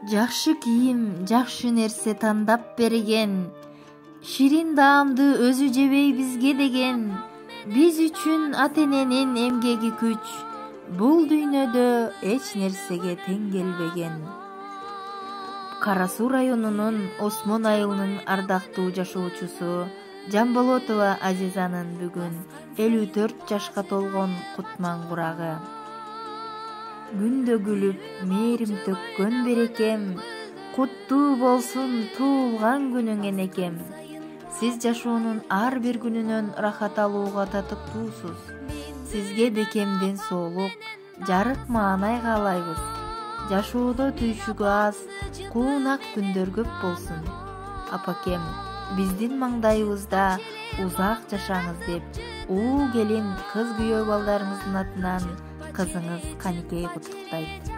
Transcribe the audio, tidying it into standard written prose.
Жакшы кийим, жакшы нерсе тандап берген, ширин даамды өзү жебей бизге деген. Биз үчүн ата эненин эмгеги күч, бул дүйнөдө эч нерсеге тең келбеген. Кара Суу районунун Осмон айылынын ардактуу жашоочусу Жамболотова Азизанын бүгүн 54 жашка толгон кутман курагы. Күндө күлүп, мээрим төккөн берекем, куттуу болсун туулган күнүң энекем. Сиз жашоонун ар бир күнүнөн рахат алууга татыктуусуз. Сизге бекемден соолук, жарык маанай каалайбыз. Жашоодо түйшүгү аз, куунак күндөр көп болсун. Апакем, биздин маңдайыбызда узак жашаңыз деп, уу келин кыз күйөө балдарыңыздын атынан кызыңыз Каникей куттуктайт.